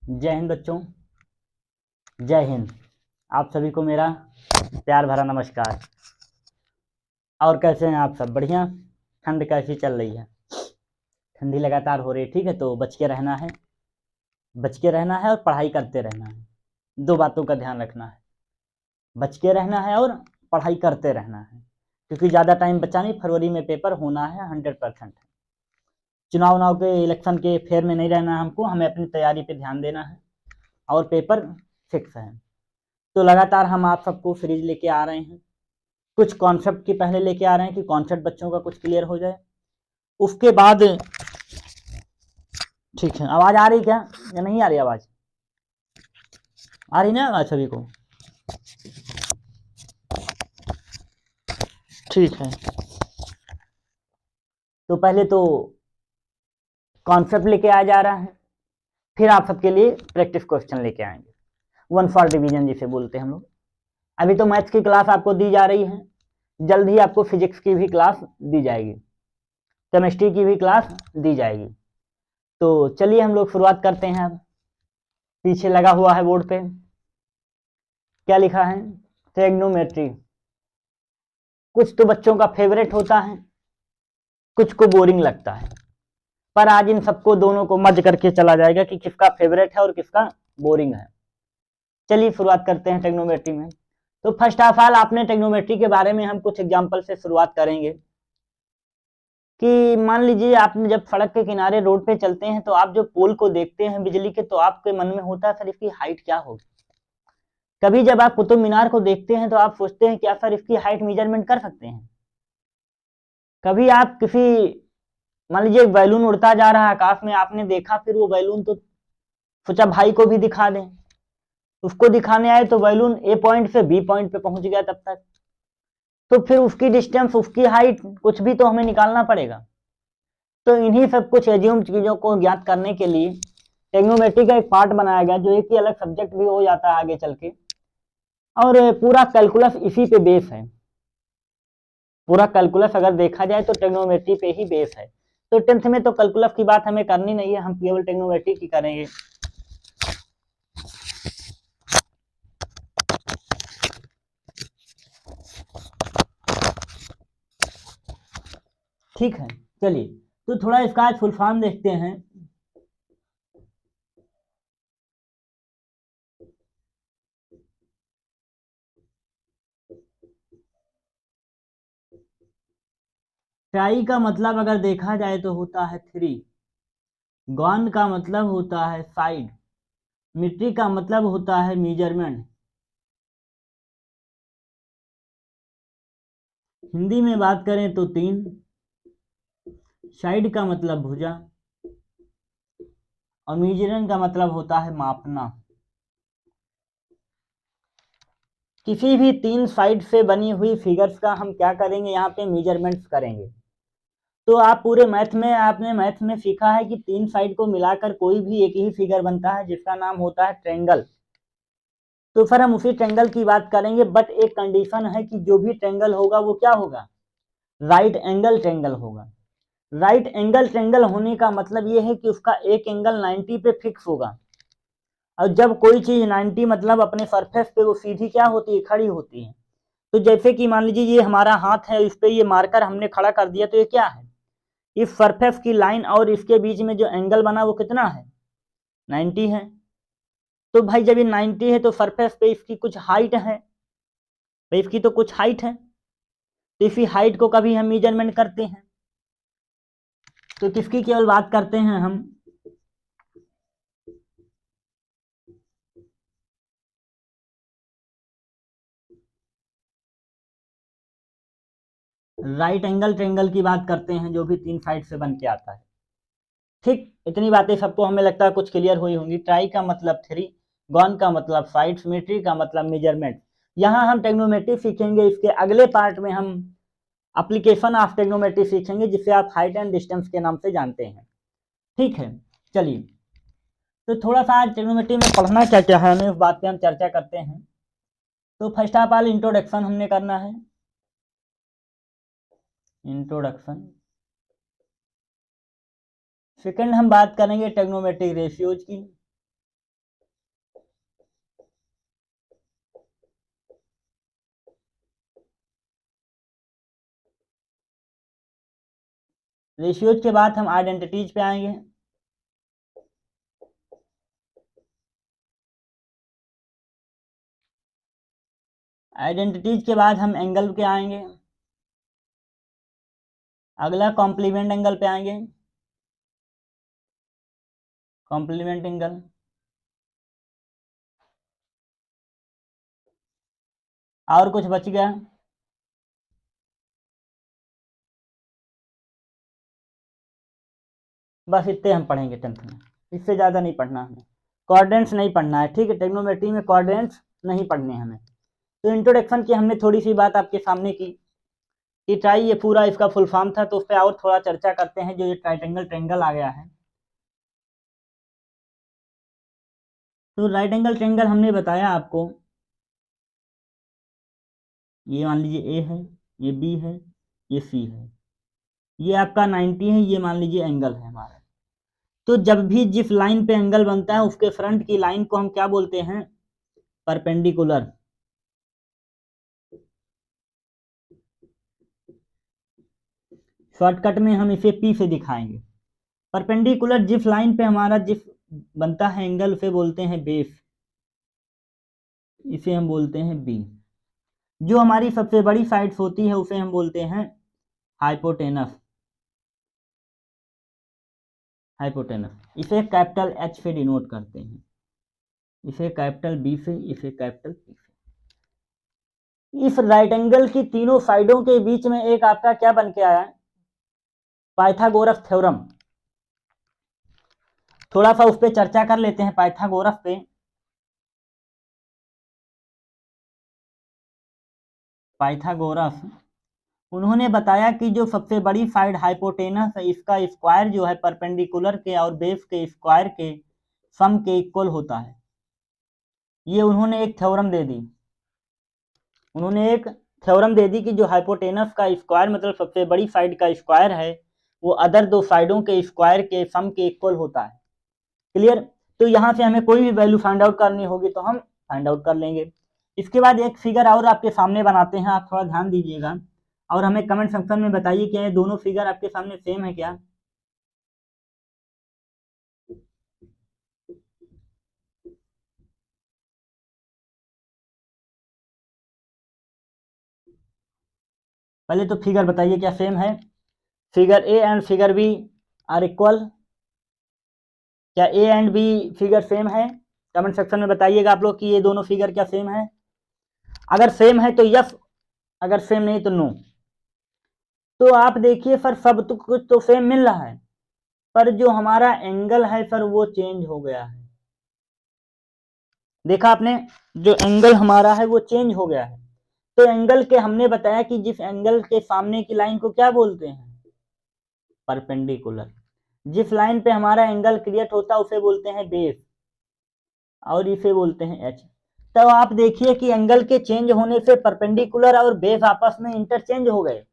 जय हिंद बच्चों, जय हिंद। आप सभी को मेरा प्यार भरा नमस्कार। और कैसे हैं आप सब? बढ़िया। ठंड कैसी चल रही है? ठंडी लगातार हो रही है, ठीक है। तो बच के रहना है, बच के रहना है और पढ़ाई करते रहना है। दो बातों का ध्यान रखना है, बच के रहना है और पढ़ाई करते रहना है, क्योंकि ज़्यादा टाइम बचा नहीं। फरवरी में पेपर होना है 100%। चुनाव के इलेक्शन के फेर में नहीं रहना है हमको, हमें अपनी तैयारी पे ध्यान देना है और पेपर फिक्स है। तो लगातार हम आप सबको सीरीज लेके आ रहे हैं। कुछ कॉन्सेप्ट की पहले लेके आ रहे हैं कि कॉन्सेप्ट बच्चों का कुछ क्लियर हो जाए। उसके बाद ठीक है। आवाज़ आ रही क्या या नहीं आ रही? आवाज़ आ रही ना आवाज़ सभी को? ठीक है। तो पहले तो कॉन्सेप्ट लेके आ जा रहा है, फिर आप सबके लिए प्रैक्टिस क्वेश्चन लेके आएंगे। 1 फॉर डिवीजन जिसे बोलते हैं हम लोग। अभी तो मैथ्स की क्लास आपको दी जा रही है, जल्द ही आपको फिजिक्स की भी क्लास दी जाएगी, केमिस्ट्री की भी क्लास दी जाएगी। तो चलिए हम लोग शुरुआत करते हैं। अब पीछे लगा हुआ है बोर्ड पे, क्या लिखा है? ट्रिग्नोमेट्री। कुछ तो बच्चों का फेवरेट होता है, कुछ को बोरिंग लगता है, पर आज इन सबको दोनों को मर्ज करके चला जाएगा कि किसका फेवरेट है और किसका बोरिंग है। चलिए शुरुआत करते हैं ट्रिग्नोमेट्री में। तो फर्स्ट ऑफ ऑल आपने ट्रिग्नोमेट्री के बारे में हम कुछ एग्जांपल से शुरुआत करेंगे कि मान लीजिए आपने जब सड़क के किनारे रोड पे चलते हैं तो आप जो पोल को देखते हैं बिजली के, तो आपके मन में होता है सर इसकी हाइट क्या होगी। कभी जब आप कुतुब मीनार को देखते हैं तो आप सोचते हैं क्या सर इसकी हाइट मेजरमेंट कर सकते हैं। कभी आप किसी, मान लीजिए एक बैलून उड़ता जा रहा है आकाश में, आपने देखा, फिर वो बैलून तो सोचा भाई को भी दिखा दें, उसको दिखाने आए तो बैलून ए पॉइंट से बी पॉइंट पे पहुंच गया तब तक, तो फिर उसकी डिस्टेंस, उसकी हाइट कुछ भी तो हमें निकालना पड़ेगा। तो इन्हीं सब कुछ एज्यूम चीजों को ज्ञात करने के लिए ट्रिग्नोमेट्री का एक पार्ट बनाया गया, जो एक ही अलग सब्जेक्ट भी हो जाता है आगे चल के, और पूरा कैलकुलस इसी पे बेस है। पूरा कैलकुलस अगर देखा जाए तो ट्रिग्नोमेट्री पे ही बेस है। तो 10th में तो कैलकुलस की बात हमें करनी नहीं है, हम केवल ट्रिग्नोमेट्री की करेंगे। ठीक है, चलिए तो थोड़ा इसका फुल फॉर्म देखते हैं। ट्राई का मतलब अगर देखा जाए तो होता है 3, गॉन का मतलब होता है साइड, मीट्री का मतलब होता है मेजरमेंट, हिंदी में बात करें तो 3, साइड का मतलब भुजा, और मेजरमेंट का मतलब होता है मापना। किसी भी 3 साइड से बनी हुई फिगर्स का हम क्या करेंगे, यहाँ पे मेजरमेंट्स करेंगे। तो आप पूरे मैथ में, आपने मैथ में सीखा है कि 3 साइड को मिलाकर कोई भी एक ही फिगर बनता है जिसका नाम होता है ट्रायंगल। तो फिर हम उसी ट्रायंगल की बात करेंगे, बट एक कंडीशन है कि जो भी ट्रायंगल होगा वो क्या होगा, राइट एंगल ट्रायंगल होगा। राइट एंगल ट्रायंगल होने का मतलब ये है कि उसका एक एंगल 90 पे फिक्स होगा। और जब कोई चीज 90 मतलब अपने सरफेस पे वो सीधी क्या होती है, खड़ी होती है। तो जैसे कि मान लीजिए ये हमारा हाथ है, इस पे ये मार्कर हमने खड़ा कर दिया, तो ये क्या है, इस सरफेस की लाइन और इसके बीच में जो एंगल बना वो कितना है, 90 है। तो भाई जब ये 90 है तो सरफेस पे इसकी कुछ हाइट है, तो इसकी तो कुछ हाइट है, तो इसी हाइट को कभी हम मेजरमेंट करते हैं। तो किसकी केवल बात करते हैं हम, राइट एंगल ट्रायंगल की बात करते हैं, जो भी 3 साइड से बन के आता है। ठीक, इतनी बातें सबको हमें लगता है कुछ क्लियर हुई होंगी। ट्राई का मतलब 3, गॉन का मतलब साइड, सिमेट्री का मतलब मेजरमेंट। यहाँ हम ट्रिग्नोमेट्री सीखेंगे, इसके अगले पार्ट में हम एप्लीकेशन ऑफ ट्रिग्नोमेट्री सीखेंगे, जिसे आप हाइट एंड डिस्टेंस के नाम से जानते हैं। ठीक है, चलिए तो थोड़ा सा आज ट्रिग्नोमेट्री में पढ़ना क्या क्या है हमें, उस बात पे हम चर्चा करते हैं। तो फर्स्ट ऑफ ऑल इंट्रोडक्शन हमने करना है, इंट्रोडक्शन। सेकंड हम बात करेंगे ट्रिग्नोमेट्रिक रेशियोज की। रेशियोज के बाद हम आइडेंटिटीज पे आएंगे। आइडेंटिटीज के बाद हम एंगल पे आएंगे। अगला कॉम्प्लीमेंट एंगल पे आएंगे। कॉम्प्लीमेंट एंगल, और कुछ बच गया? बस इतने हम पढ़ेंगे 10th में, इससे ज़्यादा नहीं पढ़ना हमें। कोऑर्डिनेट्स नहीं पढ़ना है, ठीक है। ट्रिग्नोमेट्री में कोऑर्डिनेट्स नहीं पढ़ने हमें। तो इंट्रोडक्शन की हमने थोड़ी सी बात आपके सामने की कि ट्राई ये पूरा इसका फुल फॉर्म था, तो उस पर और थोड़ा चर्चा करते हैं। जो ये ट्राइटेंगल ट्रेंगल आ गया है, तो राइट एंगल ट्रेंगल हमने बताया आपको, ये मान लीजिए ए है, ये बी है, ये सी है, ये आपका 90 है, ये मान लीजिए एंगल है हमारा। तो जब भी जिस लाइन पे एंगल बनता है उसके फ्रंट की लाइन को हम क्या बोलते हैं? परपेंडिकुलर। शॉर्टकट में हम इसे पी से दिखाएंगे। परपेंडिकुलर जिस लाइन पे हमारा जिस बनता है एंगल उसे बोलते हैं बेस, इसे हम बोलते हैं बी। जो हमारी सबसे बड़ी साइड्स होती है उसे हम बोलते हैं हाइपोटेनस। हाइपोटेनस इसे कैपिटल एच से डिनोट करते हैं, इसे कैपिटल बी से, इसे कैपिटल पी से। इस राइट एंगल की तीनों साइडों के बीच में एक आपका क्या बन के आया है? Pythagoras theorem. थोड़ा सा उस पर चर्चा कर लेते हैं, पाइथागोरस पे। पाइथागोरस उन्होंने बताया कि जो सबसे बड़ी साइड हाइपोटेनस है, इसका स्क्वायर जो है परपेंडिकुलर के और बेस के स्क्वायर के सम के इक्वल होता है। ये उन्होंने एक थ्योरम दे दी। उन्होंने एक थ्योरम दे दी कि जो हाइपोटेनस का स्क्वायर मतलब सबसे बड़ी साइड का स्क्वायर है, वो अदर दो साइडों के स्क्वायर के सम के इक्वल होता है। क्लियर? तो यहाँ से हमें कोई भी वैल्यू फाइंड आउट करनी होगी तो हम फाइंड आउट कर लेंगे। इसके बाद एक फिगर और आपके सामने बनाते हैं, आप थोड़ा ध्यान दीजिएगा और हमें कमेंट सेक्शन में बताइए कि ये दोनों फिगर आपके सामने सेम है क्या? पहले तो फिगर बताइए क्या सेम है? Figure A and figure B are equal. क्या A and B figure same है? कमेंट सेक्शन में बताइएगा आप लोग कि ये दोनों फिगर क्या सेम है। अगर सेम है तो यस, अगर सेम नहीं तो नो। तो आप देखिए सर, सब तो कुछ तो सेम मिल रहा है, पर जो हमारा एंगल है सर वो चेंज हो गया है। देखा आपने, जो एंगल हमारा है वो चेंज हो गया है। तो एंगल के हमने बताया कि जिस एंगल के सामने की लाइन को क्या बोलते हैं? परपेंडिकुलर। जिस लाइन पे हमारा एंगल क्रिएट होता है उसे बोलते हैं बेस, और इसे बोलते हैं एच। तो आप देखिए कि एंगल के चेंज होने से परपेंडिकुलर और बेस आपस में इंटरचेंज हो गए।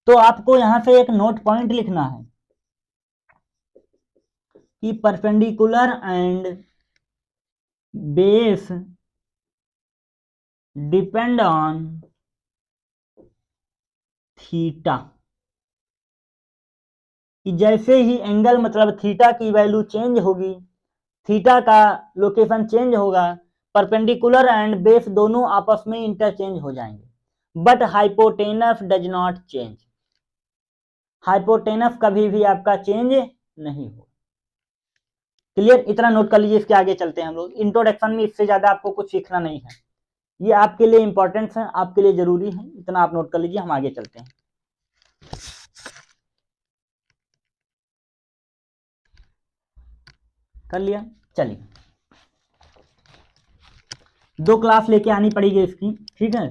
तो आपको यहां से एक नोट पॉइंट लिखना है कि perpendicular and base depend on theta. कि जैसे ही एंगल मतलब थीटा की वैल्यू चेंज होगी, थीटा का लोकेशन चेंज होगा, परपेंडिकुलर एंड बेस दोनों आपस में इंटरचेंज हो जाएंगे। But hypotenuse does not change. Hypotenuse कभी भी आपका चेंज नहीं हो। क्लियर? इतना नोट कर लीजिए। इसके आगे चलते हैं हम लोग। इंट्रोडक्शन में इससे ज्यादा आपको कुछ सीखना नहीं है, ये आपके लिए इंपॉर्टेंट है, आपके लिए जरूरी है, इतना आप नोट कर लीजिए। हम आगे चलते हैं। कर लिया? चलिए, दो क्लास लेके आनी पड़ेगी इसकी, ठीक है।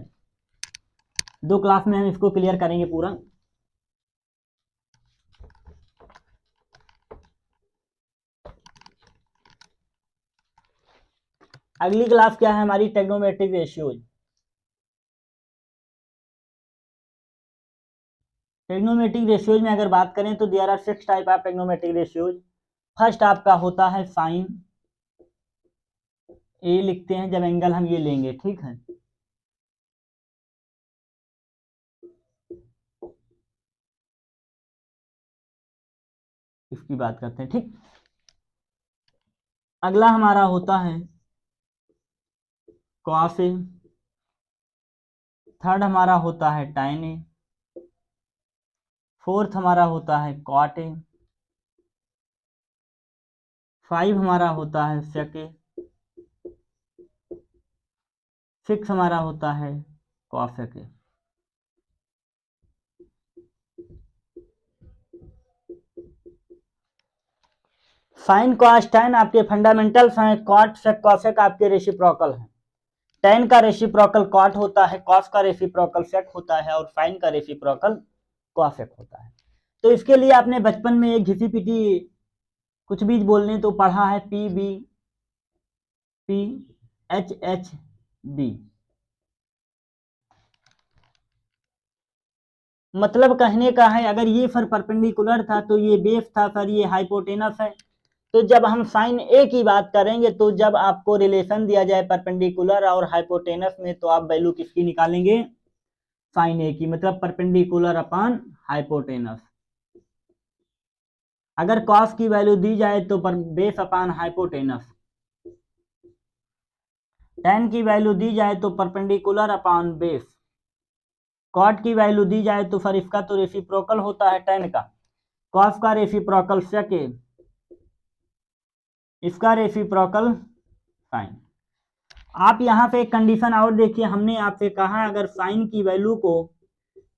दो क्लास में हम इसको क्लियर करेंगे पूरा। अगली क्लास क्या है हमारी? Trigonometric ratios. ट्रिग्नोमेट्रिक रेशियोज में अगर बात करें तो there are 6 type of trigonometric ratios. First आपका होता है साइन। ए लिखते हैं जब एंगल हम ये लेंगे, ठीक है। इसकी बात करते हैं, ठीक। अगला हमारा होता है कॉस ए, थर्ड हमारा होता है tan ए, फोर्थ हमारा होता है cot ए, 5 हमारा होता है sec ए, 6 हमारा होता है cosec ए। साइन कॉस tan आपके फंडामेंटल्स हैं, कॉट सेक कॉसेक आपके रेसिप्रोकल हैं। tan का रेसिप्रोकल कॉट होता है, कॉस का रेसिप्रोकल सेक होता है और साइन का रेसिप्रोकल कॉसेक होता है। तो इसके लिए आपने बचपन में एक घिसी पिटी कुछ भी बोलने तो पढ़ा है, P B P H H B, मतलब कहने का है अगर ये सर परपेंडिकुलर था तो ये बेस था सर, ये हाइपोटेनस है। तो जब हम साइन ए की बात करेंगे तो जब आपको रिलेशन दिया जाए परपेंडिकुलर और हाइपोटेनस में तो आप वैल्यू किसकी निकालेंगे, साइन ए की, मतलब परपेंडिकुलर अपॉन हाइपोटेनस। अगर कॉस की वैल्यू दी जाए तो बेस अपॉन हाइपोटेनस, tan की वैल्यू दी जाए तो परपेंडिकुलर अपॉन बेस, कॉट की वैल्यू दी जाए तो फिर इसका तो रेसिप्रोकल होता है tan का, कॉस का रेसिप्रोकल सेक ए, इसका रेसिप्रोकल साइन। आप यहाँ पे एक कंडीशन और देखिए, हमने आपसे कहा अगर साइन की वैल्यू को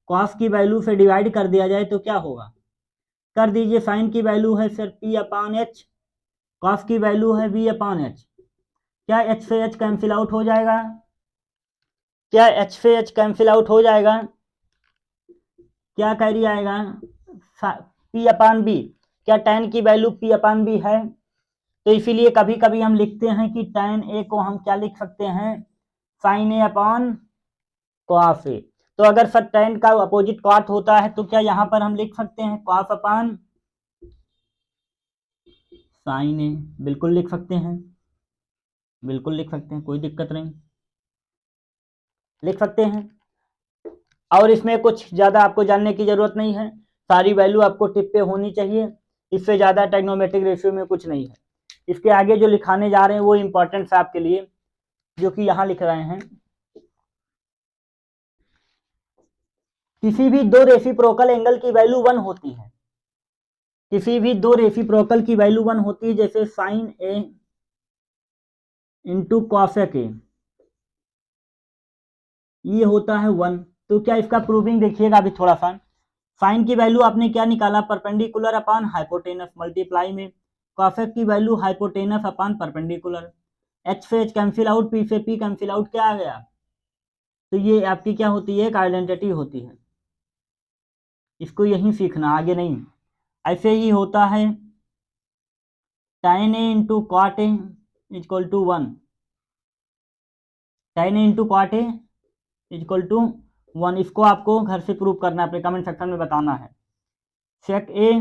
कॉस की वैल्यू से डिवाइड कर दिया जाए तो क्या होगा, कर दीजिए। साइन की वैल्यू है sir P upon H, cos की वैल्यू है वी अपॉन एच। क्या एच से एच कैंसिल आउट हो जाएगा, क्या एच से एच कैंसिल आउट हो जाएगा, क्या कैरी आएगा पी अपॉन बी, क्या tan की वैल्यू पी अपॉन बी है। तो इसीलिए कभी कभी हम लिखते हैं कि tan ए को हम क्या लिख सकते हैं, sine A upon cos A. तो अगर सर tan का अपोजिट कॉट होता है तो क्या यहाँ पर हम लिख सकते हैं कॉस अपॉन साइन ए, बिल्कुल लिख सकते हैं, बिल्कुल लिख सकते हैं, कोई दिक्कत नहीं, लिख सकते हैं। और इसमें कुछ ज़्यादा आपको जानने की ज़रूरत नहीं है, सारी वैल्यू आपको टिप पे होनी चाहिए, इससे ज़्यादा ट्रिग्नोमेट्रिक रेशियो में कुछ नहीं है। इसके आगे जो लिखाने जा रहे हैं वो इम्पोर्टेंट है आपके लिए, जो कि यहाँ लिख रहे हैं। किसी भी दो रेसिप्रोकल एंगल की वैल्यू 1 होती है, किसी भी दो रेसिप्रोकल की वैल्यू 1 होती है, जैसे sine A into cosec A, ये होता है 1। तो क्या इसका प्रूविंग देखिएगा अभी थोड़ा सा। साइन की वैल्यू आपने क्या निकाला, परपेंडिकुलर अपॉन हाइपोटेनस मल्टीप्लाई में, कॉसेक की value hypotenuse upon perpendicular, H से एच कैंसिल आउट, पी से पी कैंसिल आउट, क्या आ गया। तो ये आपकी क्या होती है, एक आइडेंटिटी होती है, इसको यही सीखना, आगे नहीं। ऐसे ही होता है tan a into cot A is equal to 1, tan a into cot A is equal to 1। इसको आपको घर से प्रूव करना है, अपने कमेंट सेक्शन में बताना है। Sec A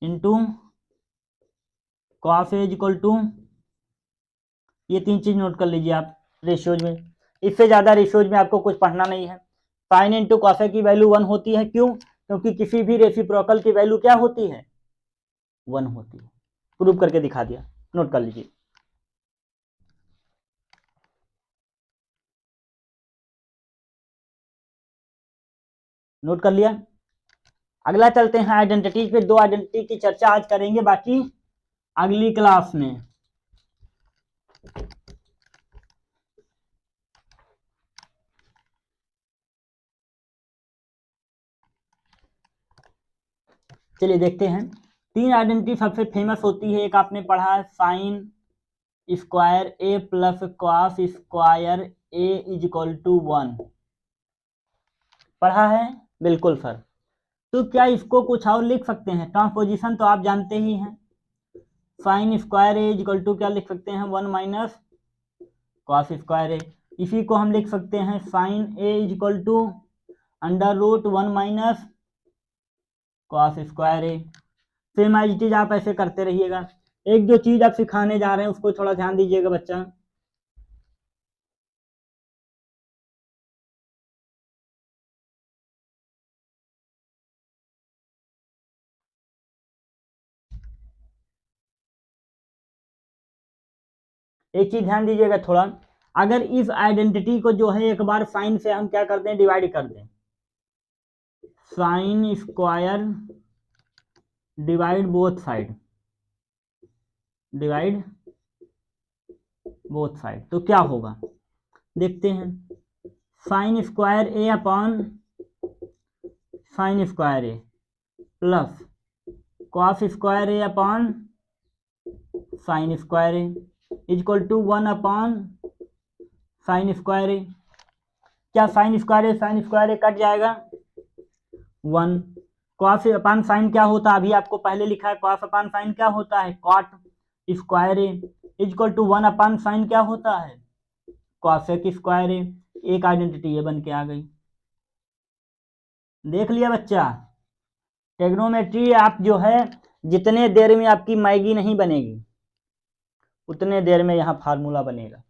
into cos A is equal to, ये 3 चीज नोट कर लीजिए आप रेशियोज में, इससे ज़्यादा रेशियोज में आपको कुछ पढ़ना नहीं है। साइन इंटू कॉसेक की वैल्यू 1 होती है, क्यों, क्योंकि किसी भी रेसिप्रोकल की वैल्यू क्या होती है, 1 होती है। प्रूव करके दिखा दिया, नोट कर लीजिए। नोट कर लिया। अगला चलते हैं आइडेंटिटीज पे, 2 आइडेंटिटी की चर्चा आज करेंगे, बाकी अगली क्लास में। चलिए देखते हैं। 3 आइडेंटिटी सबसे फेमस होती है, एक आपने पढ़ा है sine square A plus cos square A is equal to 1, पढ़ा है, बिल्कुल सर। तो क्या इसको कुछ और लिख सकते हैं, ट्रांसपोजिशन तो आप जानते ही हैं, sine square A is equal to क्या लिख सकते हैं, 1 माइनस कॉस स्क्वायर ए। इसी को हम लिख सकते हैं sine A is equal to under root 1 minus cos square A. Same as it is आप ऐसे करते रहिएगा। एक जो चीज आप सिखाने जा रहे हैं उसको थोड़ा ध्यान दीजिएगा बच्चा। एक चीज ध्यान दीजिएगा थोड़ा, अगर इस आइडेंटिटी को जो है एक बार साइन से हम क्या करते हैं, डिवाइड कर दें, sine square divide both side, divide both side, तो क्या होगा देखते हैं। Sine square A upon sine square A plus cos square A upon sine square A equal to 1 upon sine square A. क्या साइन स्क्वायर ए cut जाएगा 1। Cos upon sine क्या होता है, अभी आपको पहले लिखा है, कॉस अपॉन साइन क्या होता है, cot square A equal to 1 upon sine क्या होता है, कॉसेक स्क्वायर ए। एक आइडेंटिटी ये बन के आ गई। देख लिया बच्चा, ट्रिग्नोमेट्री आप जो है जितने देर में आपकी मैगी नहीं बनेगी उतने देर में यहाँ फार्मूला बनेगा।